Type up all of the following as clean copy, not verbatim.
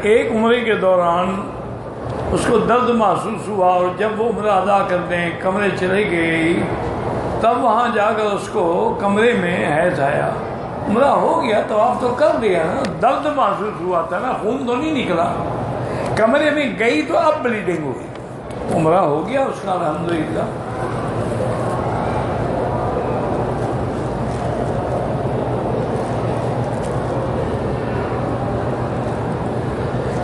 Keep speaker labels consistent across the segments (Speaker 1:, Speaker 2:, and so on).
Speaker 1: एक उम्रे के दौरान उसको दर्द महसूस हुआ और जब वो उम्र अदा करते हैं कमरे चले गई, तब वहाँ जाकर उसको कमरे में हैज आया। उम्रा हो गया तो आप तो कर दिया ना, दर्द महसूस हुआ था ना, खून तो नहीं निकला। कमरे में गई तो अब ब्लीडिंग हुई, उम्रा हो गया उसका अल्हम्दुलिल्लाह।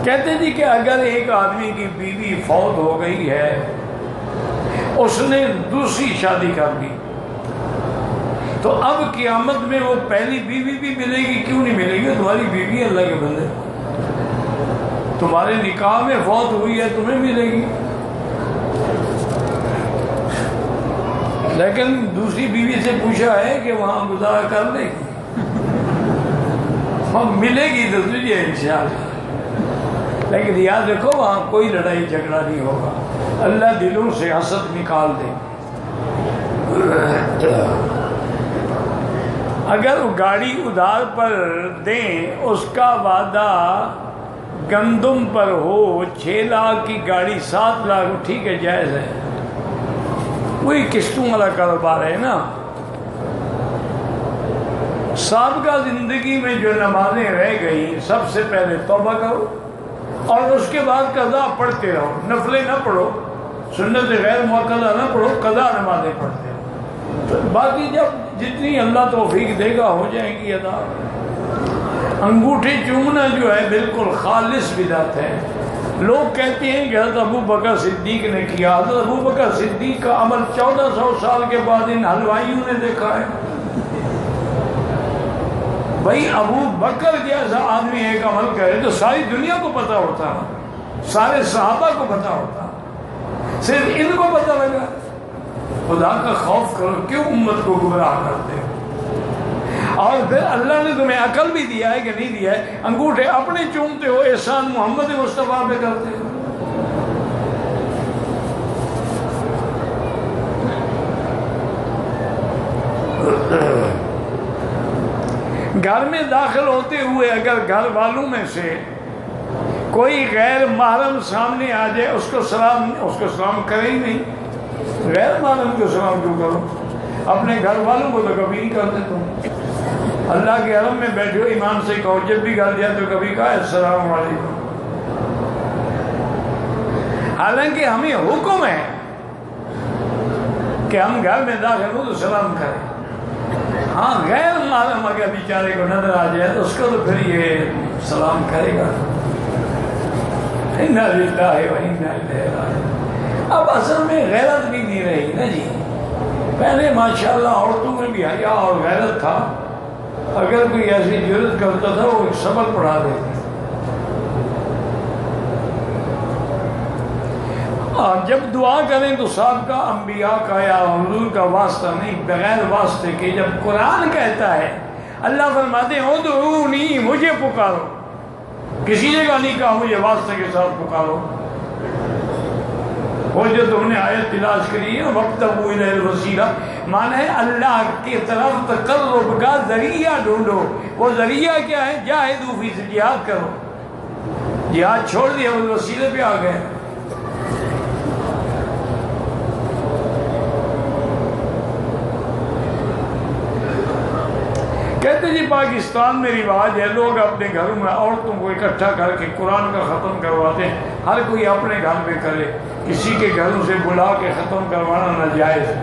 Speaker 1: कहते जी कि अगर एक आदमी की बीवी फौत हो गई है, उसने दूसरी शादी कर ली, तो अब क़यामत में वो पहली बीवी भी मिलेगी? क्यों नहीं मिलेगी? तुम्हारी बीवी अल्लाह के बंदे, तुम्हारे निकाह में फौत हुई है, तुम्हें मिलेगी। लेकिन दूसरी बीवी से पूछा है कि वहां गुजारा कर लेगी, वहां मिलेगी तो तुझे इंशाअल्लाह। लेकिन याद रखो वहां कोई लड़ाई झगड़ा नहीं होगा, अल्लाह दिलों से हसद निकाल दे। अगर वो गाड़ी उधार पर दें, उसका वादा गंदुम पर हो, 6 लाख की गाड़ी 7 लाख, ठीक है, जायज़ है, वही किस्तों वाला कारोबार है ना। साबिक़ा ज़िंदगी में जो नमाजें रह गई, सबसे पहले तौबा करो और उसके बाद कज़ा पढ़ते रहो। नफले ना पढ़ो, सुन्नत गैर मुअक्कदा ना पढ़ो, कज़ा नमाजें पढ़ते रहो। तो बाकी जब जितनी अल्लाह तौफीक देगा हो जाएंगी अदा। अंगूठे चूमना जो है बिल्कुल खालिस बिदात है। लोग कहते हैं कि हज़रत अबू बकर सिद्दीक ने किया। हज़रत अबू बकर सिद्दीक का अमल 1400 साल के बाद इन हलवाइयों ने देखा है। भाई अबू बकर जैसा आदमी एक अमल करे तो सारी दुनिया को पता होता, सारे सहाबा को पता होता, सिर्फ इनको पता लगा। खुदा का खौफ करो, क्यों उम्मत को गुमराह करते हो? और फिर अल्लाह ने तुम्हें अकल भी दिया है कि नहीं दिया है? अंगूठे अपने चूमते हो, एहसान मोहम्मद मुस्तफ़ा पे करते हो। घर में दाखिल होते हुए अगर घर वालों में से कोई गैर महरम सामने आ जाए, उसको सलाम करे ही नहीं। गैर महरम को सलाम क्यों करो? अपने घर वालों को तो कभी नहीं करते तुम। अल्लाह के हरम में बैठे हो, ईमान से कहो, जब भी घर जाए तो कभी कहा अस्सलाम वालेकुम। हालांकि हमें हुक्म है कि हम घर में दाखिल हो तो सलाम करें। हाँ, गैर मालूम अगर बेचारे को नजर आ जाए तो उसको तो फिर ये सलाम करेगा। इन्ना लिल्लाहि व इन्ना इलैहि राजिऊन। अब असल में गैरत भी नहीं रही ना जी। पहले माशाल्लाह औरतों में भी हया और गैरत था। अगर कोई ऐसी जुर्रत करता था वो एक सबक पढ़ा देती। जब दुआ करें तो साहब अंबिया का या हुजूर का वास्ता नहीं, बगैर वास्ते के। जब कुरान कहता है, अल्लाह फरमाते हैं उदऊनी, मुझे पुकारो, किसी जगह नहीं कहा मुझे वास्ते के साथ पुकारो। वो जो तुमने आयत तलाश करी है, वब्तगू इलैहिल वसीला, माना है अल्लाह की तरफ तक़र्रुब का जरिया ढूंढो। वो जरिया क्या है? जाहिदू फी, जिहाद करो। जिहाद छोड़ दिया, उस वसीले पे आ गए। कहते जी पाकिस्तान में रिवाज है, लोग अपने घरों में औरतों को इकट्ठा करके कुरान का ख़त्म करवाते हैं। हर कोई अपने घर में करे, किसी के घरों से बुला के ख़त्म करवाना नाजायज़ है।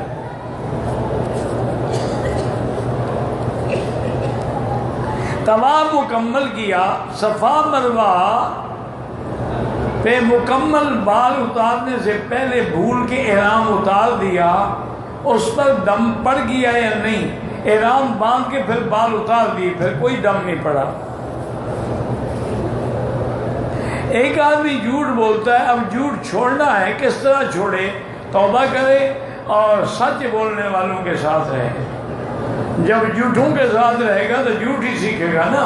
Speaker 1: तवाफ मुकम्मल किया, सफ़ा मरवा पे मुकम्मल बाल उतारने से पहले भूल के एहराम उतार दिया, उस पर दम पड़ गया या नहीं? एहराम बांध के फिर बाल उतार दिए, फिर कोई दम नहीं पड़ा। एक आदमी झूठ बोलता है, अब झूठ छोड़ना है, किस तरह छोड़े? तौबा करे और सच बोलने वालों के साथ रहे। जब झूठों के साथ रहेगा तो झूठ ही सीखेगा ना।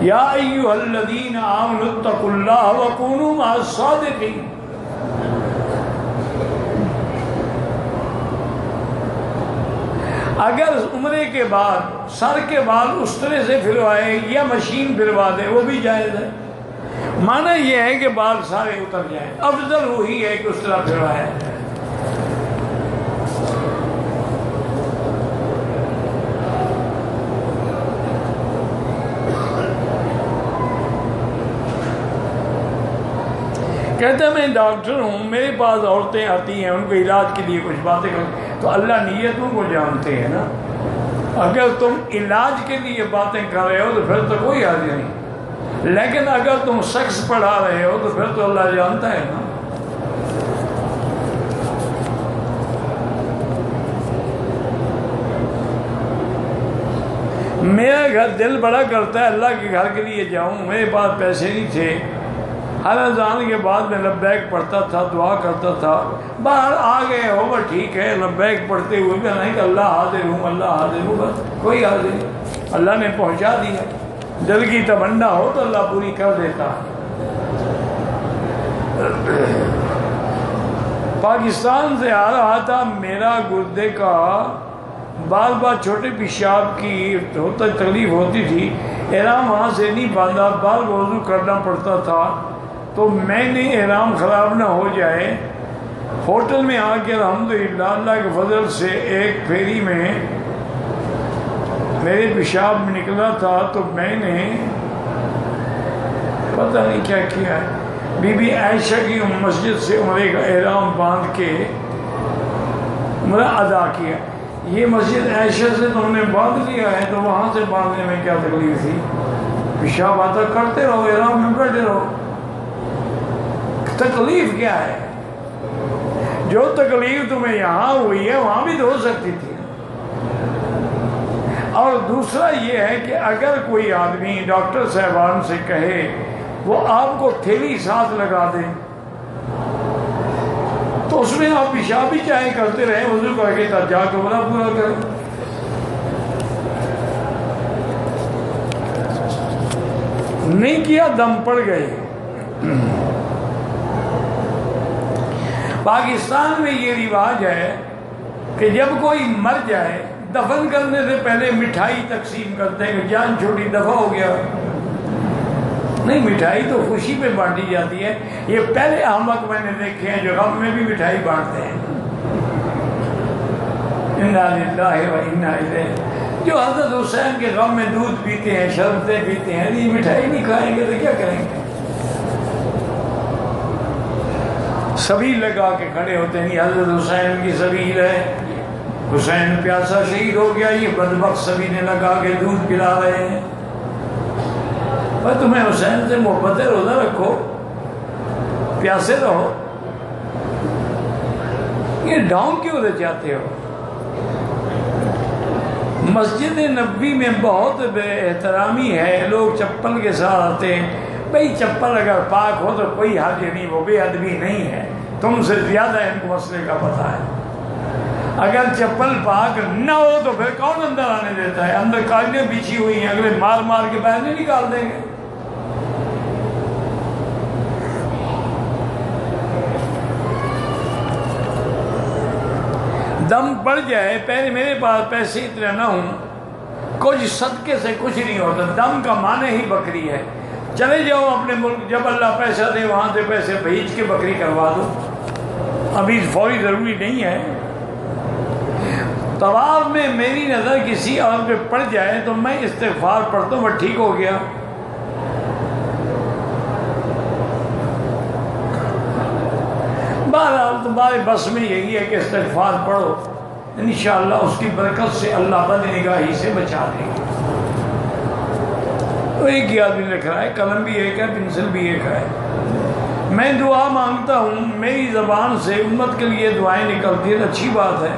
Speaker 1: या अय्युहल्लज़ीना आमनुत्तकुल्लाह व कूनू मअस-सादिक़ीन। अगर उम्रे के बाद सर के बाल उस तरह से फिरवाए या मशीन फिरवा दे वो भी जायज़ है। माना यह है कि बाल सारे उतर जाए, अफजल वही है कि उस तरह फिरवाया जाए। कहते हैं मैं डॉक्टर हूँ, मेरे पास औरतें आती हैं, उनको इलाज के लिए कुछ बातें कर, तो अल्लाह नीयतों को जानते हैं ना। अगर तुम इलाज के लिए बातें कर रहे हो तो फिर तो कोई हर्ज नहीं, लेकिन अगर तुम शख्स पढ़ा रहे हो तो फिर तो अल्लाह जानता है ना। मेरा घर दिल बड़ा करता है अल्लाह के घर के लिए जाऊँ, मेरे पास पैसे नहीं थे, हर अज़ान के बाद में लब्बैक पढ़ता था, दुआ करता था। बाहर आ गए हो बस ठीक है, लब्बैक पढ़ते हुए भी नहीं कि अल्लाह हाजिर हूँ, अल्लाह हाजिर हूँ, बस कोई हाजिर नहीं, अल्लाह ने पहुँचा दिया। दिल की तमन्ना हो तो अल्लाह पूरी कर देता है। पाकिस्तान से आ रहा था, मेरा गुर्दे का बार बार छोटे पेशाब की होता तकलीफ होती थी, एहराम वहाँ से नहीं बांधा, बार वज़ू करना पड़ता था, तो मैंने एहराम ख़राब ना हो जाए, होटल में आके अल्हम्दुलिल्लाह अल्लाह के फजल से एक फेरी में मेरे पेशाब निकला था, तो मैंने पता नहीं क्या किया है, बीबी आयशा की मस्जिद से उम्रे का एहराम बांध के उम्रा अदा किया। ये मस्जिद आयशा से तुमने बांध लिया है तो वहाँ से बांधने में क्या तकलीफ थी? पेशाब आता करते रहो, एहराम में बैठे रहो, तकलीफ क्या है? जो तकलीफ तुम्हें यहाँ हुई है वहाँ भी तो हो सकती थी। और दूसरा ये है कि अगर कोई आदमी डॉक्टर साहबान से कहे वो आपको थैली साथ लगा दें तो उसमें आप पेशाब भी चाहे करते रहे, वज़ू करके तब जाकर उम्रा पूरा करें। नहीं किया दम पड़ गए। पाकिस्तान में ये रिवाज है कि जब कोई मर जाए दफन करने से पहले मिठाई तकसीम करते हैं कि जान छोटी दफा हो गया। नहीं, मिठाई तो खुशी पे बांटी जाती है। ये पहले अहमक मैंने देखे हैं जो गम में भी मिठाई बांटते हैं। इन्ना लिल्लाहि व इन्ना इलैहि। जो हज़रत हुसैन के गम में दूध पीते हैं, शरबतें पीते हैं, ये मिठाई नहीं खाएंगे तो क्या करेंगे? सबील लगा के खड़े होते हैं, हज़रत हुसैन की सबील है, हुसैन प्यासा शहीद हो गया, ये बदबख्त सबीलें लगा के दूध पिला रहे हैं। पर तुम्हें हुसैन से मोहब्बत है, रोज़ा रखो, प्यासे रहो, ये ढोंग क्यों रचाते हो? मस्जिद नबवी में बहुत बेहतरामी है, लोग चप्पल के साथ आते हैं। भाई चप्पल अगर पाक हो तो कोई हर्ज नहीं, वो बेअदबी नहीं है, तुमसे ज़्यादा इनको मसले का पता है। अगर चप्पल पाक न हो तो फिर कौन अंदर आने देता है? अंदर कालियाँ बिछी हुई हैं, अगले मार मार के बाहर नहीं निकाल देंगे। दम पड़ जाए, पहले मेरे पास पैसे इतने ना हूँ, कुछ सदके से कुछ नहीं होता। दम का माने ही बकरी है। चले जाओ अपने मुल्क, जब अल्लाह पैसा दे वहाँ से पैसे भेज के बकरी करवा दो, अभी फौरी ज़रूरी नहीं है। तवाफ में मेरी नज़र किसी और पे पड़ जाए तो मैं इस्तिग़फ़ार पढ़ता हूँ, वह ठीक हो गया। बहरहाल तुम्हारे बस में यही है कि इस्तिग़फ़ार पढ़ो, इंशाअल्लाह उसकी बरकत से अल्लाह बदनिगाही से बचा देगा। तो एक ही आदमी लिख रहा है, कलम भी एक है, पेंसिल भी एक है। मैं दुआ मांगता हूँ, मेरी ज़बान से उम्मत के लिए दुआएं निकलती हैं, अच्छी बात है।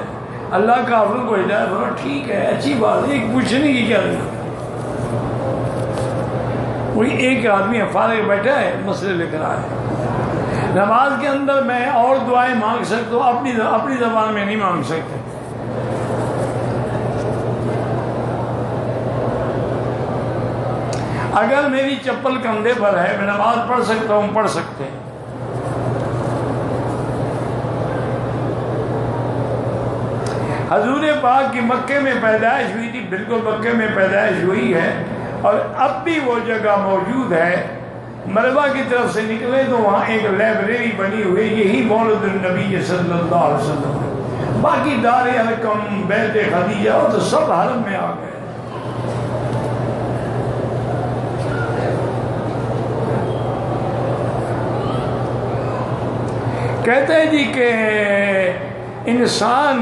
Speaker 1: अल्लाह काफिरों को हिदायत हो, ठीक है, अच्छी बात है। एक पूछने की क्या जरूरत? कोई एक आदमी फारिग बैठा है, मसले लिख रहा है। नमाज के अंदर मैं और दुआएं मांग सकता हूँ, अपनी ज़बान में नहीं मांग सकते। अगर मेरी चप्पल कंधे पर है, मैं नमाज पढ़ सकता हूँ, पढ़ सकते हैं। हजूर पाक की मक्के में पैदाइश हुई थी, बिल्कुल मक्के में पैदाइश हुई है और अब भी वो जगह मौजूद है। मरवा की तरफ से निकले तो वहाँ एक लाइब्रेरी बनी हुई, यही मौलुद नबी सल्लल्लाहु अलैहि वसल्लम है। बाकी दार अलकम, बैत खदीजा तो सब हरम में आ गए। कहते हैं जी कि इंसान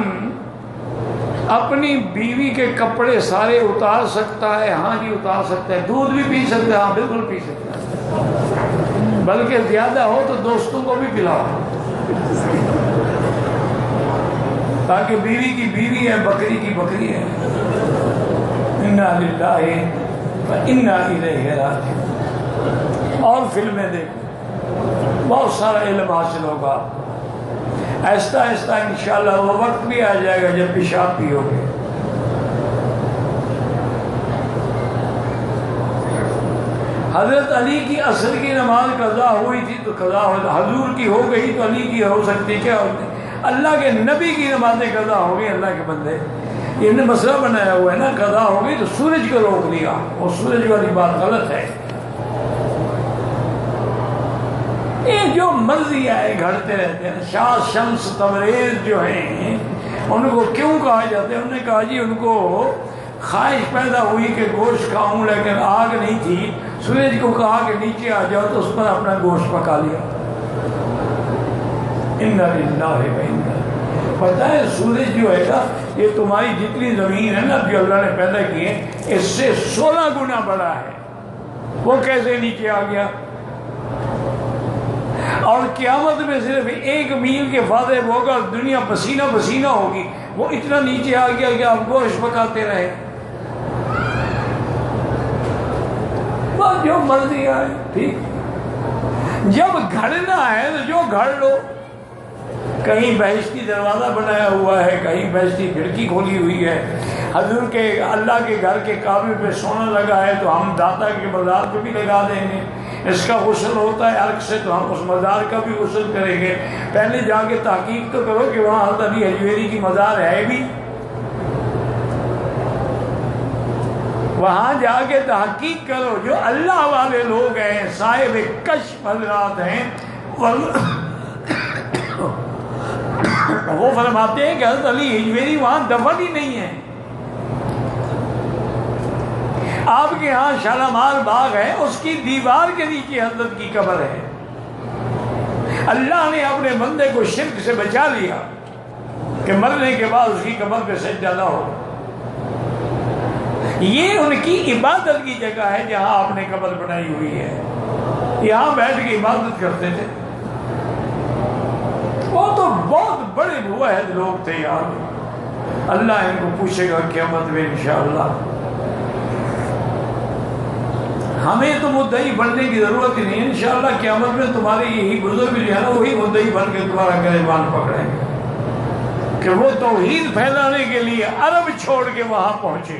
Speaker 1: अपनी बीवी के कपड़े सारे उतार सकता है। हाँ जी उतार सकता है। दूध भी पी सकता है, हाँ बिल्कुल पी सकता है, बल्कि ज्यादा हो तो दोस्तों को भी पिलाओ, ताकि बीवी की बीवी है, बकरी की बकरी है। इन्ना लिल्लाहि व इन्ना इलैहि राजिऊन। और फिल्में देखो, बहुत सारा इल्म हासिल होगा। आहिस्ता आहिस्ता इंशाअल्लाह वो वक्त भी आ जाएगा जब पेशाब पियोगे। हजरत अली की असर की नमाज कज़ा हुई थी तो कज़ा हो, हजूर की हो गई तो अली की हो सकती, क्या होती? अल्लाह के नबी की नमाजें कज़ा हो गई। अल्लाह के बंदे इन्हें मसला बनाया हुआ है ना, कज़ा हो गई तो सूरज को रोक लिया, और सूरज वाली बात गलत है। ये जो मर्जी आए घड़ते रहते हैं। शाह शम्स तबरेज जो हैं उनको क्यों कहा जाता है? उन्होंने कहा जी उनको ख्वाहिश पैदा हुई कि गोश्त खाऊं, लेकिन आग नहीं थी। सूरज को कहा कि नीचे आ जाओ तो उस पर अपना गोश्त पका लिया। इन्ना लिल्लाहि व इन्ना। पता है सूरज जो है ना, ये तुम्हारी जितनी जमीन है ना जो अल्लाह ने पैदा की है, इससे 16 गुना बड़ा है। वो कैसे नीचे आ गया? और क़यामत में सिर्फ 1 मील के फासले होगा, दुनिया पसीना पसीना होगी। वो इतना नीचे आ गया कि आप गोश्त पकाते रहे। बस जो मर्जी आए, ठीक। जब घड़ना है तो जो घड़ लो। कहीं बहिश्ती दरवाज़ा बनाया हुआ है, कहीं बहिश्ती खिड़की खोली हुई है। हजूर के अल्लाह के घर के काबे पे सोना लगा है तो हम दाता के मज़ार पे भी लगा देंगे। इसका गुस्ल होता है अर्क से तो हम उस मज़ार का भी गुस्ल करेंगे। पहले जाके तहकीक तो करो कि वहाँ हज़रत अली हजवेरी की मज़ार है भी। वहाँ जाके तहकीक करो। जो अल्लाह वाले लोग हैं, साहिब कश्फ हज़रात हैं, वो फरमाते हैं कि हज़रत अली हजवेरी वहाँ दफन ही नहीं है। आपके यहाँ शालामार बाग है, उसकी दीवार के नीचे हजरत की कब्र है। अल्लाह ने अपने बंदे को शिर्क से बचा लिया कि मरने के बाद उसकी कब्र पे सजदा ना हो। ये उनकी इबादत की जगह है जहाँ आपने कब्र बनाई हुई है। यहाँ बैठ के इबादत करते थे। वो तो बहुत बड़े मुवहिद लोग थे यार। अल्लाह इनको पूछेगा क़यामत में इंशाअल्लाह। हमें तो मुद्दई बनने की जरूरत ही नहीं है। इंशाअल्लाह क़यामत में तुम्हारे यही बुजुर्ग जो है ना, वही मुद्दई बन के तुम्हारा गिरबान पकड़ेंगे कि वो तौहीद फैलाने के लिए अरब छोड़ के वहां पहुंचे,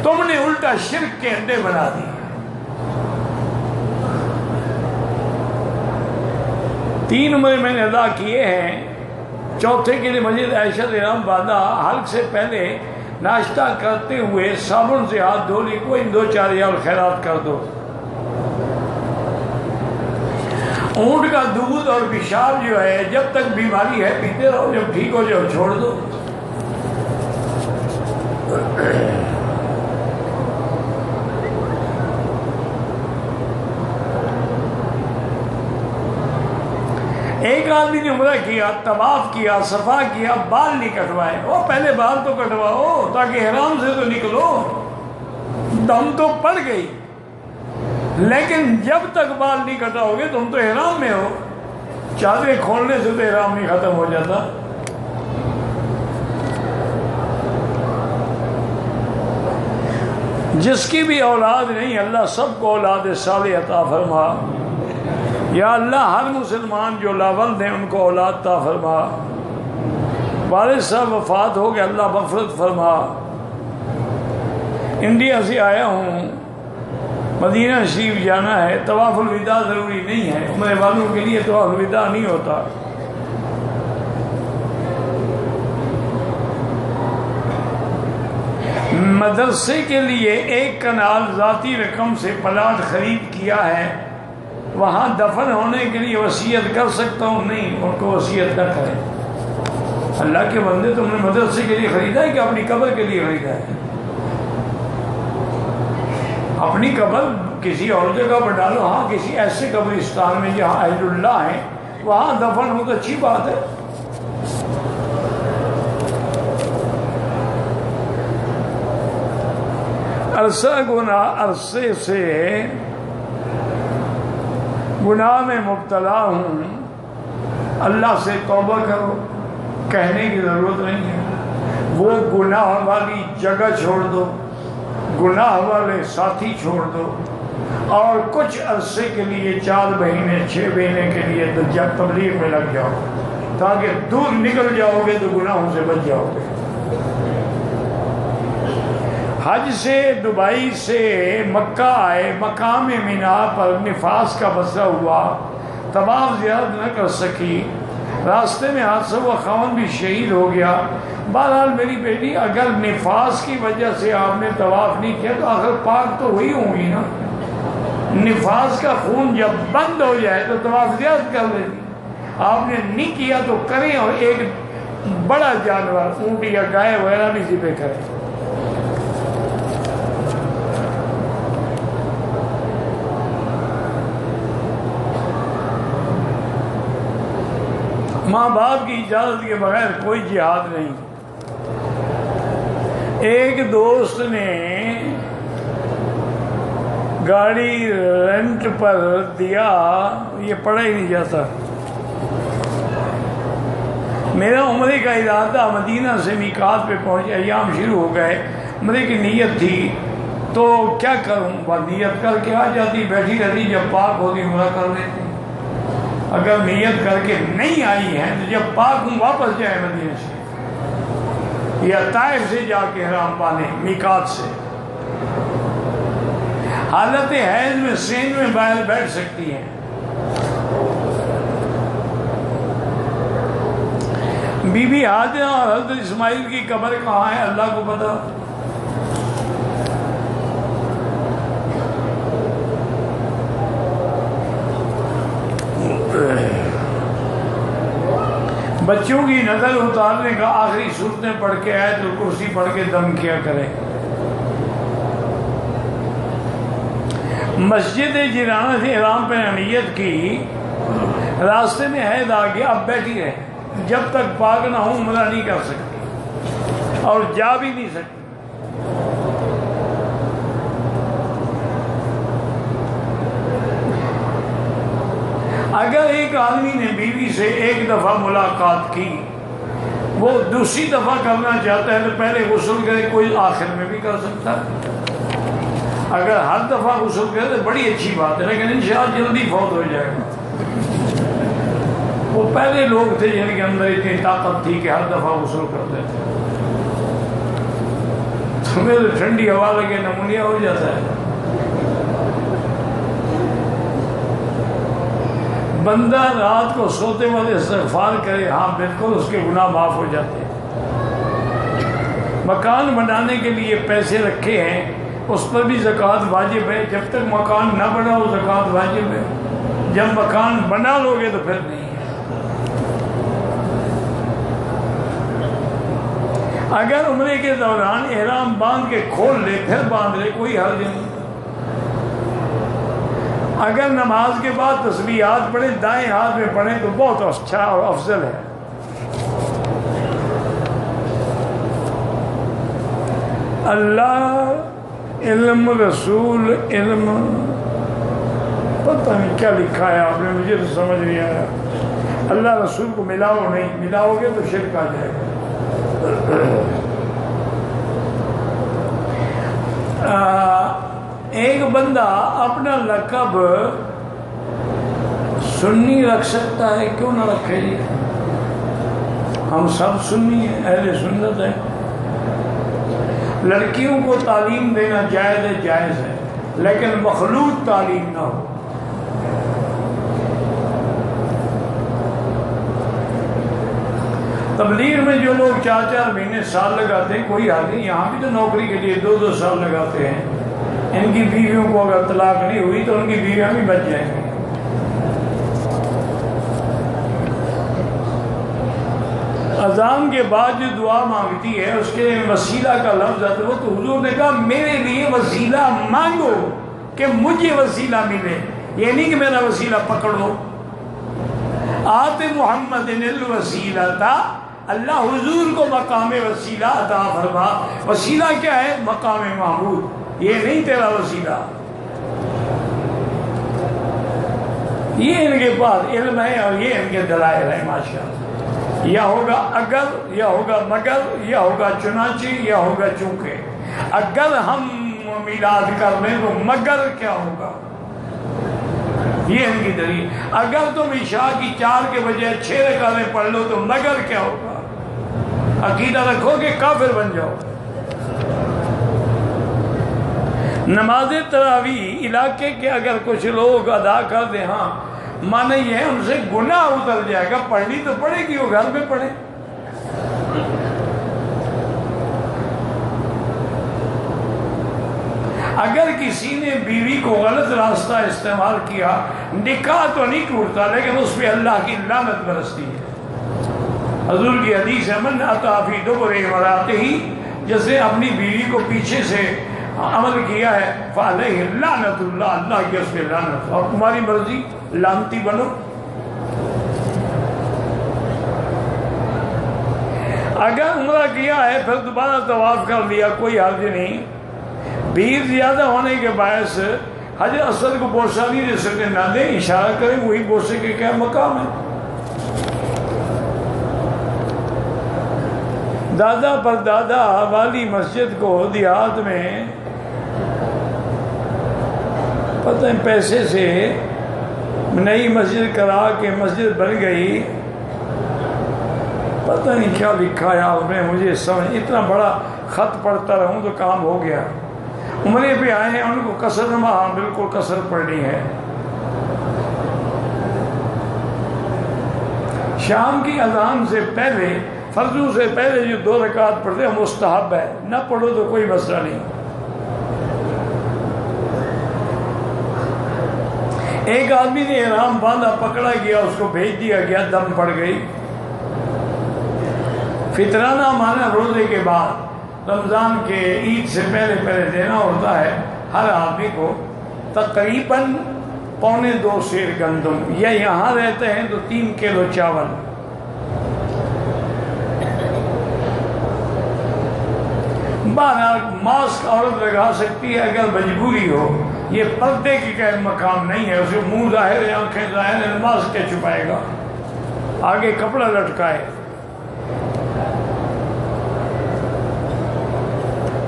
Speaker 1: तुमने उल्टा शिर्क के अड्डे बना दिए। 3 उम्र मैंने अदा किए हैं। चौथे के लिए मस्जिद आयशा इमाम बादा हल्क से पहले नाश्ता करते हुए साबुन से हाथ धो ली, कोई 2-4 रियाल खैरात कर दो। ऊँट का दूध और पेशाब जो है, जब तक बीमारी है पीते रहो, जब ठीक हो जाओ छोड़ दो। एक आदमी ने उम्रा किया, तवाफ किया, सफा किया, बाल नहीं कटवाए। वो पहले बाल तो कटवाओ ताकि हराम से तो निकलो। दम तो पड़ गई, लेकिन जब तक बाल नहीं कटाओगे तुम तो हराम में हो। चादरें खोलने से तो हराम नहीं खत्म हो जाता। जिसकी भी औलाद नहीं, अल्लाह सबको औलाद साले अता फरमा। या अल्लाह हर मुसलमान जो लावल्द हैं उनको औलाद ता फरमा। वालिद साहब वफात हो गए, अल्लाह मग़फ़िरत फरमा। इंडिया से आया हूँ, मदीना शरीफ जाना है। तवाफ़ुल विदा ज़रूरी नहीं है, उम्र वालों के लिए तवाफ़ुल विदा नहीं होता। मदरसे के लिए एक कनाल ज़ाती रकम से प्लाट खरीद किया है, वहाँ दफन होने के लिए वसीयत कर सकता हूँ? नहीं, उनको वसीयत न करें। अल्लाह के बंदे, तुमने मदरसे के लिए खरीदा है कि अपनी कब्र के लिए खरीदा है? अपनी कब्र किसी और जगह पर डालो। हाँ, किसी ऐसे कब्रिस्तान में जहाँ अहलुल्लाह है वहाँ दफन हो तो अच्छी बात है। अरसे से गुनाह में मुब्तला हूँ, अल्लाह से तौबा करो। कहने की ज़रूरत नहीं है। वो गुनाह वाली जगह छोड़ दो, गुनाह वाले साथी छोड़ दो, और कुछ अरसे के लिए 4 महीने 6 महीने के लिए तो जब तबलीग में लग जाओ, ताकि दूर निकल जाओगे तो गुनाहों से बच जाओगे। हज से दुबई से मक्का आए, मकाम मीना पर निफास का मसला हुआ, तवाफ ज़ियारत न कर सकी, रास्ते में हादसा हुआ, ख़ावंद भी शहीद हो गया। बहरहाल मेरी बेटी, अगर निफास की वजह से आपने तवाफ नहीं किया तो आखिर पाक तो वही होंगी ना। निफास का खून जब बंद हो जाए तो तवाफ ज़ियारत कर लेगी। आपने नहीं किया तो करें, और एक बड़ा जानवर ऊँट या गाय वगैरह भी ज़िबह करें। माँ बाप की इजाज़त के बगैर कोई जिहाद नहीं। एक दोस्त ने गाड़ी रेंट पर दिया, ये पढ़ा ही नहीं जाता। मेरा उम्रे का इरादा, मदीना से मीकात पे पहुँचे, अय्याम शुरू हो गए, उम्रे की नीयत थी, तो क्या करूँ? वह नीयत करके आ जाती, बैठी रहती, जब पाक होती उम्रा कर लेती। अगर नियत करके नहीं आई है तो जब पाक हूँ वापस जाए मदीने से, या ताइफ से जाके हराम पाने मीकात से। हालत हैज में सेन में बाहर बैठ सकती हैं। बीबी हाजिरा और हज़रत इस्माइल की कब्र कहाँ है, अल्लाह को पता। बच्चों की नज़र उतारने का आखिरी सूरतें पढ़ के आए तो कुर्सी पढ़ के दम किया करें। मस्जिद जिराना से इहराम पे नियत की, रास्ते में हैद आ गया, अब बैठी रहे, जब तक पाक ना हो उम्रा नहीं कर सकती और जा भी नहीं सकती। अगर एक आदमी ने बीवी से एक दफ़ा मुलाकात की, वो दूसरी दफ़ा करना चाहता है तो पहले गुस्ल करे, कोई आखिर में भी कर सकता है। अगर हर दफ़ा गुस्ल करे तो बड़ी अच्छी बात है, लेकिन इंशाअल्लाह जल्दी फौत हो जाएगा। वो पहले लोग थे जिनके अंदर इतनी ताकत थी कि हर दफ़ा गुस्ल करते थे। तुम्हें तो ठंडी हवा लगे नमूनिया हो जाता है। बंदा रात को सोते वक्त इस्तिग़फ़ार करे, हाँ बिल्कुल उसके गुनाह माफ़ हो जाते हैं। मकान बनाने के लिए पैसे रखे हैं, उस पर भी ज़कात वाजिब है। जब तक मकान न बना हो ज़कात वाजिब है, जब मकान बना लोगे तो फिर नहीं है। अगर उम्रे के दौरान एहराम बांध के खोल ले, फिर बांध ले, कोई हर्ज नहीं। अगर नमाज के बाद तस्बीहात पढ़े, दाएं हाथ में पढ़े तो बहुत अच्छा और अफजल है। अल्लाह इल्म रसूल इल्म, पता नहीं क्या लिखा है आपने, मुझे तो समझ नहीं आया। अल्लाह रसूल को मिलाओ नहीं, मिलाओगे तो शिर्क आ जाएगा। एक बंदा अपना लक़ब सुन्नी रख सकता है, क्यों ना रखे जी? हम सब सुन्नी हैं, अहले सुन्नत हैं। लड़कियों को तालीम देना जायज़ है, जायज़ है, लेकिन मखलूत तालीम ना हो। तबलीग में जो लोग 4-4 महीने साल लगाते हैं कोई हाल नहीं, यहाँ भी तो नौकरी के लिए 2-2 साल लगाते हैं। इनकी बीवियों को अगर तलाक नहीं हुई तो उनकी बीवियाँ भी बच जाएंगी। अज़ान के बाद जो दुआ मांगती है उसके वसीला का लफ्ज़ आता है, वो तो हुजूर ने कहा मेरे लिए वसीला मांगो कि मुझे वसीला मिले, ये नहीं कि मेरा वसीला पकड़ो। आते मोहम्मद वसीला था, अल्लाह हुजूर को मकाम वसीला अता फरमा। वसीला क्या है? मकाम महमूद। ये नहीं तेरा वसीला, ये इनके पास इल्म है और ये इनके दलाइल है माशाअल्लाह। या होगा अगर, या होगा मगर, या होगा चुनाची, या होगा चूंकि। अगर हम मिलाद कर लें तो मगर क्या होगा, ये इनकी दलील। अगर तुम इशा की 4 के बजाय 6 रकातें पढ़ लो तो मगर क्या होगा? अकीदा रखोगे काफिर बन जाओ। नमाज तरावी इलाके के अगर कुछ लोग अदा कर दे, हाँ माने ये है उनसे गुनाह उतर जाएगा। पढ़नी तो पड़ेगी, वो घर में पढ़े। अगर किसी ने बीवी को गलत रास्ता इस्तेमाल किया, निकाह तो नहीं टूटता लेकिन उस पर अल्लाह की लानत बरसती है। हजूर की हदीस है, मन अताफी दुबुर इमराते ही, जैसे अपनी बीवी को पीछे से अमल किया है, फअलैहि लानतुल्लाह, अल्लाह की उस पर लानत। और तुम्हारी मर्जी, लानती बनो। अगर उम्रा किया है फिर दोबारा तवाफ कर लिया, कोई हर्ज नहीं। भीड़ ज्यादा होने के बायस हज असद को बोसा नहीं दे सकते, ना दे, इशारा करें, वही बोसे के क्या मकाम है। दादा पर दादा वाली मस्जिद को देहात में पता है पैसे से नई मस्जिद करा के मस्जिद बन गई। पता नहीं क्या लिखा है आपने, मुझे समझ, इतना बड़ा खत पढ़ता रहूं तो काम हो गया। उम्रे पे आए हैं, उनको कसर, हाँ बिल्कुल कसर पढ़नी है। शाम की अजान से पहले, फर्जों से पहले जो 2 रकात पढ़ते हैं मुस्तहब है, ना पढ़ो तो कोई मसला नहीं। एक आदमी ने इहराम बांधा, पकड़ा गया, उसको भेज दिया गया, दम पड़ गई। फितराना माना रोजे के बाद, रमज़ान के ईद से पहले पहले देना होता है हर आदमी को तकरीबन 1.25 सेर गंदम, या यहाँ रहते हैं तो 3 किलो चावल। बहरहाल मास्क औरत लगा सकती है अगर मजबूरी हो, ये पर्दे की का मकाम नहीं है। उसे मुंह जाहिर है, आंखें जाहिर है, मास्क क्या छुपाएगा, आगे कपड़ा लटकाए।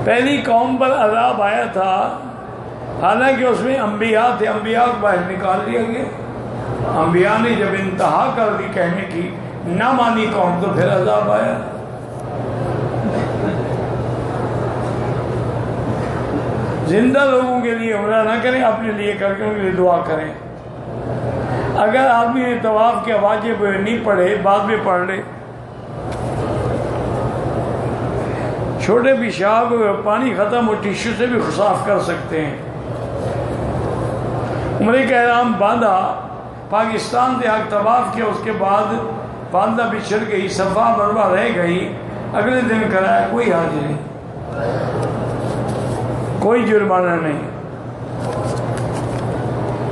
Speaker 1: पहली कौम पर अज़ाब आया था, हालांकि उसमें अम्बिया थे, अम्बिया को बाहर निकाल दिया गया। अम्बिया ने जब इंतहा कर दी कहने की, ना मानी कौम, तो फिर अज़ाब आया। जिंदा लोगों के लिए उम्रा ना करें, अपने लिए करके उनके लिए दुआ करें। अगर आदमी ने तवाफ के वाजिब नहीं पढ़े, बाद में पढ़ ले। छोटे पेशाब पानी ख़त्म हो, टिश्यू से भी साफ कर सकते हैं। उम्रे का एहराम बांधा, पाकिस्तान से आग तवाफ किया, उसके बाद बांधा बिछड़ गई, सफ़ा मरवा रह गई, अगले दिन कराया, कोई हर्ज नहीं, कोई जुर्माना नहीं।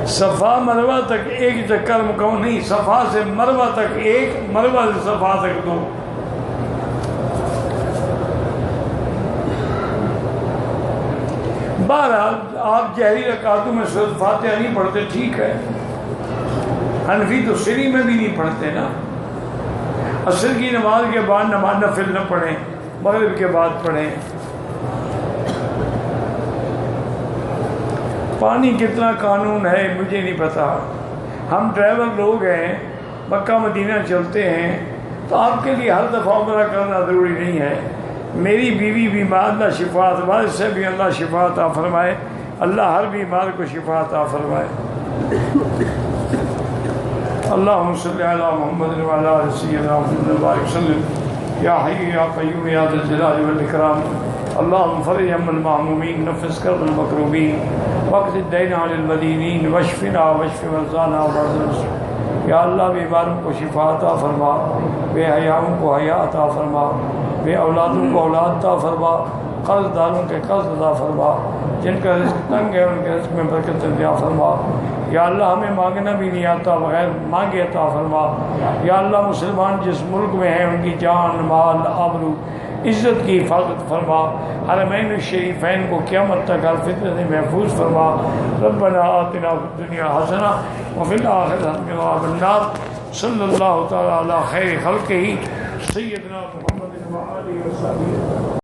Speaker 1: सफ़ा मरवा तक एक चक्कर मुकम्मल नहीं, सफ़ा से मरवा तक 1, मरवा से सफ़ा तक 2। बहरहाल आप जहरी रकातों में सूरत फातिहा नहीं पढ़ते, ठीक है। हनफी तो सिरी में भी नहीं पढ़ते ना। असर की नमाज के बाद नमाज नफिल न पढ़ें, मगरिब के बाद पढ़ें। पानी कितना कानून है मुझे नहीं पता। हम ड्राइवर लोग हैं, मक्का मदीना चलते हैं, तो आपके लिए हर दफ़ा उम्रा करना ज़रूरी नहीं है। मेरी बीवी बीमार, अल्लाह शिफा अतबार से भी अल्लाह शिफा अता फरमाए। अल्लाह हर बीमार को शिफा अता फरमाए। अल्लाहुम्मा सल्ली अला मुहम्मद व अला आलि सय्यिदना मुहम्मद व बारिक वसल्लम। या हय्यु या क़य्यूम या ज़ल जलाल वल इकराम। अल्लाहुम्मा फ़रिज हम्मल महमूमीन नफ़िस कर्बल मकरूबीन वक़्ज़ि दैन अनिल मदीनीन वश्फ़िना वश्फ़ि मरज़ाना वमरज़। या अल्लाह बीमारों को शिफा अता फरमा, बेहयाओं को हया अता फरमा, बे औलादों को औलाद अता फरमा, कर्ज़दारों के कर्ज़ अता फरमा, जिनका रिज़्क़ तंग है उनके रिज़्क़ में बरकत अता फरमा। या अल्लाह हमें मांगना भी नहीं आता, बग़ैर मांगे अता फरमा। या अल्लाह मुसलमान जिस मुल्क में हैं उनकी जान माल आबरू इज़्ज़त की हिफाजत फरमा। हरमैन शरीफैन को क़यामत तक हर फितने से महफूज फरमा। रब्बना आतिना फिद दुनिया हसना व फिल आखिरति हसना व क़िना अज़ाबन्नार। सल्लल्लाहु तआला अला खैरि खल्क़िही सय्यिदना मुहम्मदिन व आलिहि व सहबिही।